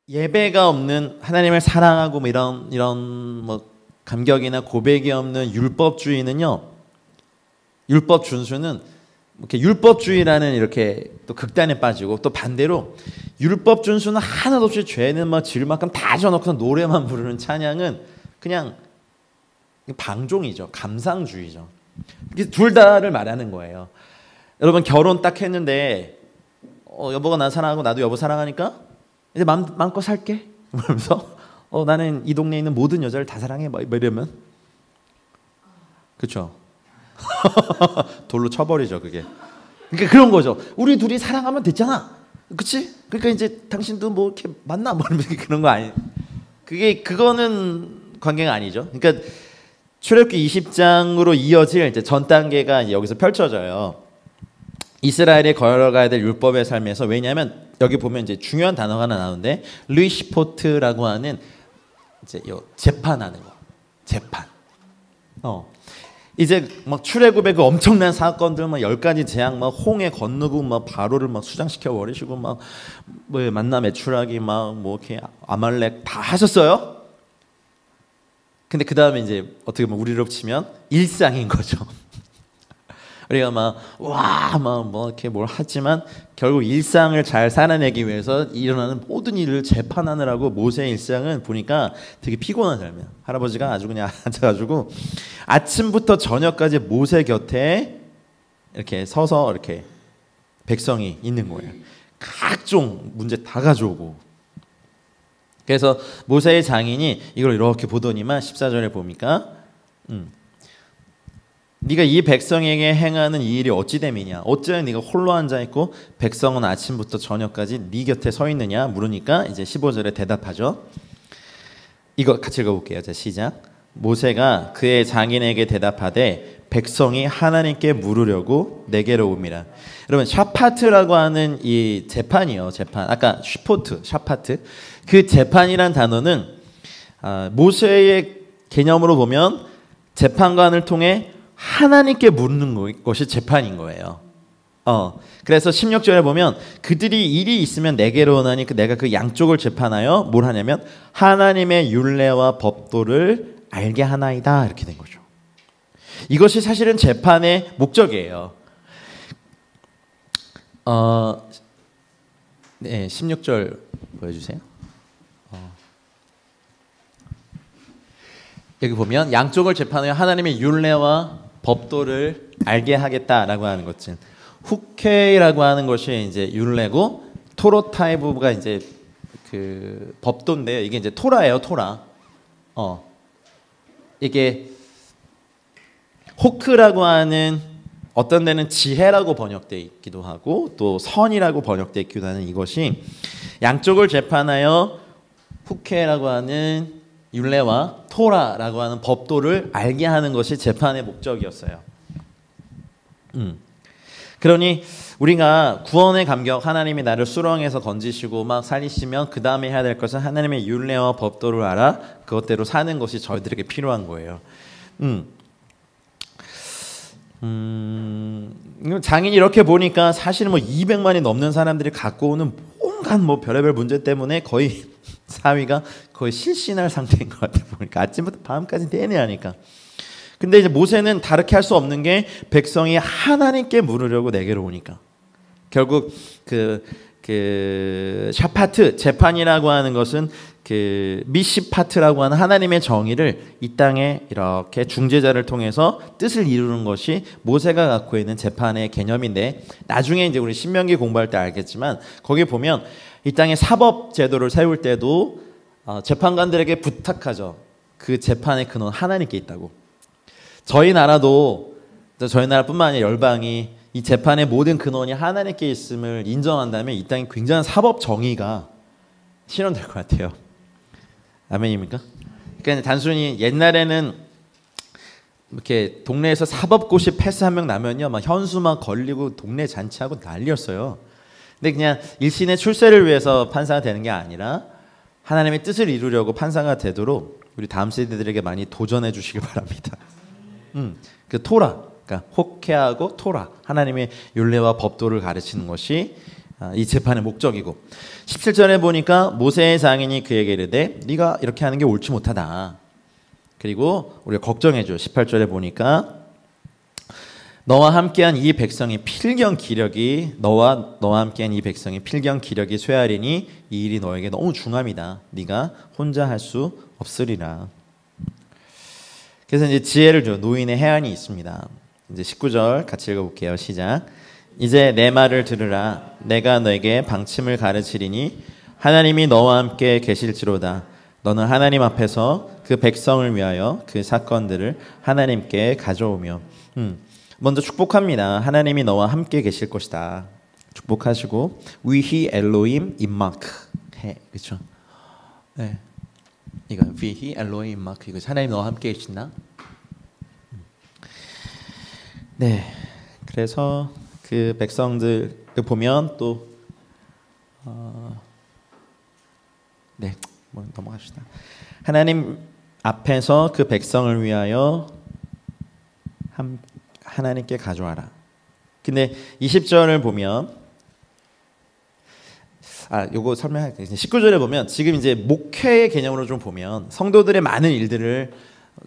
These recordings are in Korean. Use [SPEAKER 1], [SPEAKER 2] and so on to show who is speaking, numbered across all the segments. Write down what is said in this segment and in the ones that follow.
[SPEAKER 1] 예배가 없는 하나님을 사랑하고 뭐 이런 뭐 감격이나 고백이 없는 율법주의는요. 율법 준수는 이렇게 율법주의라는 이렇게 또 극단에 빠지고 또 반대로 율법 준수는 하나도 없이 죄는 막 지을 만큼 다 져놓고 노래만 부르는 찬양은 그냥 방종이죠. 감상주의죠. 둘 다를 말하는 거예요. 여러분 결혼 딱 했는데 여보가 나 사랑하고 나도 여보 사랑하니까 이제 마음껏 살게. 그러면서 나는 이 동네에 있는 모든 여자를 다 사랑해. 뭐 이러면 그렇죠. 돌로 쳐버리죠 그게. 그러니까 그런 거죠. 우리 둘이 사랑하면 됐잖아. 그렇지? 그러니까 이제 당신도 뭐 이렇게 만나 뭐 그런 거 아니. 그거는 관계가 아니죠. 그러니까 출애굽기 20장으로 이어질 이제 전 단계가 이제 여기서 펼쳐져요. 이스라엘이 걸어가야 될 율법의 삶에서 왜냐하면 여기 보면 이제 중요한 단어가 하나 나오는데 르이시포트라고 하는 이제 재판하는 거. 재판. 이제 막 출애굽의 그 엄청난 사건들 막 10가지 재앙 막 홍해 건너고 막 바로를 막 수장시켜 버리시고 막 뭐 만나 매출하기 막 뭐 이렇게 아말렉 다 하셨어요. 근데 그 다음에 이제 어떻게 보면 우리로 치면 일상인 거죠. 우리가 막 뭐 이렇게 뭘 하지만 결국 일상을 잘 살아내기 위해서 일어나는 모든 일을 재판하느라고 모세의 일상은 보니까 되게 피곤한 삶이야. 할아버지가 아주 그냥 앉아가지고 아침부터 저녁까지 모세 곁에 이렇게 서서 이렇게 백성이 있는 거예요. 각종 문제 다 가져오고. 그래서 모세의 장인이 이걸 이렇게 보더니만 14절에 보니까 네가 이 백성에게 행하는 이 일이 어찌 됨이냐? 어찌하여 네가 홀로 앉아 있고 백성은 아침부터 저녁까지 네 곁에 서 있느냐? 물으니까 이제 15절에 대답하죠. 이거 같이 읽어볼게요. 자, 시작. 모세가 그의 장인에게 대답하되 백성이 하나님께 물으려고 내게로 옵니다. 여러분 샤파트라고 하는 이 재판이요. 재판. 아까 슈포트, 샤파트. 그 재판이란 단어는 모세의 개념으로 보면 재판관을 통해 하나님께 묻는 것이 재판인 거예요. 그래서 16절에 보면 그들이 일이 있으면 내게로 오나니 내가 그 양쪽을 재판하여 뭘 하냐면 하나님의 율례와 법도를 알게 하나이다 이렇게 된 거죠. 이것이 사실은 재판의 목적이에요. 네, 16절 보여주세요. 여기 보면 양쪽을 재판하여 하나님의 율례와 법도를 알게 하겠다라고 하는 것은 후케이라고 하는 것이 이제 율례고 토로타이브가 이제 그 법도인데요. 이게 이제 토라예요, 토라. 이게 호크라고 하는 어떤 데는 지혜라고 번역되어 있기도 하고 또 선이라고 번역되어 있기도 하는 이것이 양쪽을 재판하여 후케라고 하는 율례와 토라라고 하는 법도를 알게 하는 것이 재판의 목적이었어요. 그러니 우리가 구원의 감격 하나님이 나를 수렁에서 건지시고 막 살리시면 그 다음에 해야 될 것은 하나님의 율례와 법도를 알아 그것대로 사는 것이 저희들에게 필요한 거예요. 장인이 이렇게 보니까 사실은 뭐 200만이 넘는 사람들이 갖고 오는 온갖 뭐 별의별 문제 때문에 거의 사위가 거의 실신할 상태인 것 같아 보니까 아침부터 밤까지 내내 하니까. 근데 이제 모세는 다르게 할 수 없는 게 백성이 하나님께 물으려고 내게로 오니까 결국 그 샤파트 재판이라고 하는 것은 그 미시파트라고 하는 하나님의 정의를 이 땅에 이렇게 중재자를 통해서 뜻을 이루는 것이 모세가 갖고 있는 재판의 개념인데 나중에 이제 우리 신명기 공부할 때 알겠지만 거기 보면 이 땅에 사법 제도를 세울 때도 재판관들에게 부탁하죠. 그 재판의 근원 하나님께 있다고. 저희 나라도 저희 나라뿐만 아니라 열방이 이 재판의 모든 근원이 하나님께 있음을 인정한다면 이 땅에 굉장한 사법 정의가 실현될 것 같아요. 아멘입니까? 그러니까 단순히 옛날에는 이렇게 동네에서 사법고시 패스 한 명 나면요 막 현수 막 걸리고 동네 잔치하고 난리였어요. 근데 그냥 일신의 출세를 위해서 판사가 되는 게 아니라 하나님의 뜻을 이루려고 판사가 되도록 우리 다음 세대들에게 많이 도전해 주시기 바랍니다. 그 토라, 그러니까 호케하고 토라, 하나님의 율례와 법도를 가르치는 것이 이 재판의 목적이고 17절에 보니까 모세의 장인이 그에게 이르되 네가 이렇게 하는 게 옳지 못하다. 그리고 우리가 걱정해줘. 18절에 보니까 너와 함께한 이 백성이 필경 기력이 너와 함께한 이 백성이 필경 기력이 쇠하리니 이 일이 너에게 너무 중함이다. 네가 혼자 할 수 없으리라. 그래서 이제 지혜를 줘. 노인의 해안이 있습니다. 이제 19절 같이 읽어볼게요. 시작. 이제 내 말을 들으라. 내가 너에게 방침을 가르치리니 하나님이 너와 함께 계실지로다. 너는 하나님 앞에서 그 백성을 위하여 그 사건들을 하나님께 가져오며 먼저 축복합니다. 하나님이 너와 함께 계실 것이다. 축복하시고 위히 엘로임 임마크 해. 그렇죠? 네. 이거 위히 엘로임 임마크 이거 하나님 너와 함께 계신다. 네. 그래서 그 백성들을 보면 또 네. 넘어갑시다. 하나님 앞에서 그 백성을 위하여 하나님께 가져와라. 근데 20절을 보면 요거 설명할게요. 19절에 보면 지금 이제 목회의 개념으로 좀 보면 성도들의 많은 일들을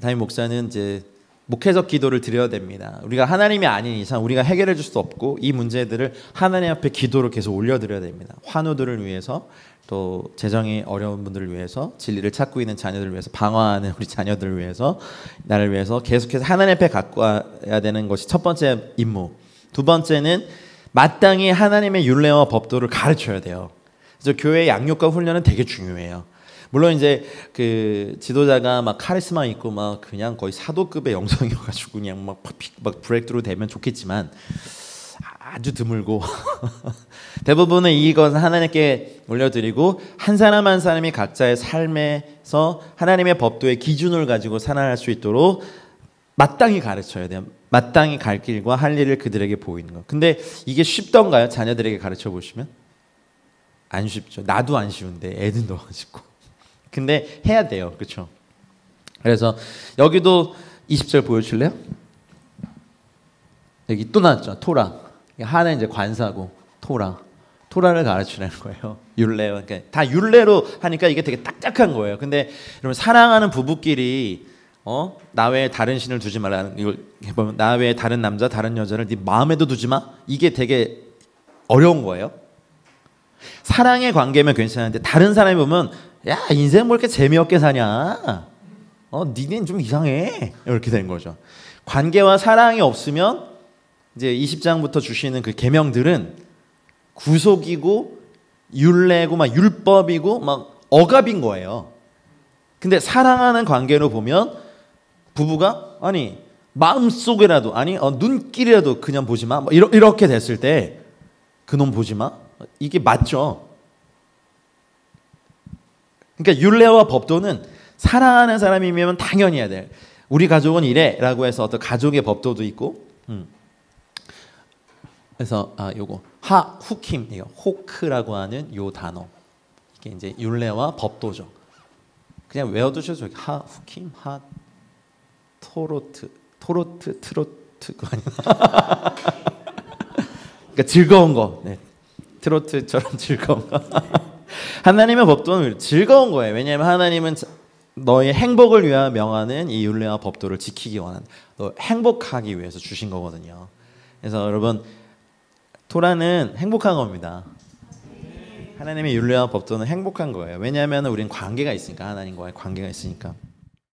[SPEAKER 1] 담임 목사는 이제 목회적 기도를 드려야 됩니다. 우리가 하나님이 아닌 이상 우리가 해결해 줄 수 없고 이 문제들을 하나님 앞에 기도로 계속 올려드려야 됩니다. 환우들을 위해서 또 재정이 어려운 분들을 위해서 진리를 찾고 있는 자녀들을 위해서 방황하는 우리 자녀들을 위해서 나를 위해서 계속해서 하나님 앞에 갖고 와야 되는 것이 첫 번째 임무. 두 번째는 마땅히 하나님의 율례와 법도를 가르쳐야 돼요. 그래서 교회의 양육과 훈련은 되게 중요해요. 물론 이제 그 지도자가 막 카리스마 있고 막 그냥 거의 사도급의 영성이어가지고 그냥 막 브레이크로 되면 좋겠지만 아주 드물고 대부분은 이것은 하나님께 올려드리고 한 사람 한 사람이 각자의 삶에서 하나님의 법도의 기준을 가지고 살아갈 수 있도록 마땅히 가르쳐야 돼요. 마땅히 갈 길과 할 일을 그들에게 보이는 거. 근데 이게 쉽던가요? 자녀들에게 가르쳐 보시면 안 쉽죠. 나도 안 쉬운데 애들 넣어가지고. 근데 해야 돼요. 그렇죠? 그래서 여기도 20절 보여줄래요? 여기 또 나왔죠. 토라. 하나는 이제 관사고 토라를 가르치라는 거예요. 율례. 그러니까 다 율례로 하니까 이게 되게 딱딱한 거예요. 근데 여러분 사랑하는 부부끼리 나 외에 다른 신을 두지 말라는 이걸 해보면 나 외에 다른 남자 다른 여자를 네 마음에도 두지 마. 이게 되게 어려운 거예요. 사랑의 관계면 괜찮은데 다른 사람이 보면 야 인생 뭐 이렇게 재미없게 사냐. 니네는 좀 이상해. 이렇게 되는 거죠. 관계와 사랑이 없으면 이제 20장부터 주시는 그 계명들은 구속이고 율례고 막 율법이고 막 억압인 거예요. 근데 사랑하는 관계로 보면 부부가 아니 마음속에라도 아니 눈길이라도 그냥 보지 마. 이렇게 됐을 때 그놈 보지 마. 이게 맞죠. 그러니까 율례와 법도는 사랑하는 사람이면 당연히 해야 돼. 우리 가족은 이래라고 해서 어떤 가족의 법도도 있고. 그래서 요거 후킴 이거 호크라고 하는 요 단어 이게 이제 율례와 법도죠. 그냥 외워두셔도 후킴 토로트 트로트 아니야? 그러니까 즐거운 거. 네. 트로트처럼 즐거운 거. 하나님의 법도는 즐거운 거예요. 왜냐하면 하나님은 너의 행복을 위하여 명하는 이 율례와 법도를 지키기 원하는 너 행복하기 위해서 주신 거거든요. 그래서 여러분 토라는 행복한 겁니다. 하나님의 율례와 법도는 행복한 거예요. 왜냐하면 우리는 관계가 있으니까 하나님과의 관계가 있으니까.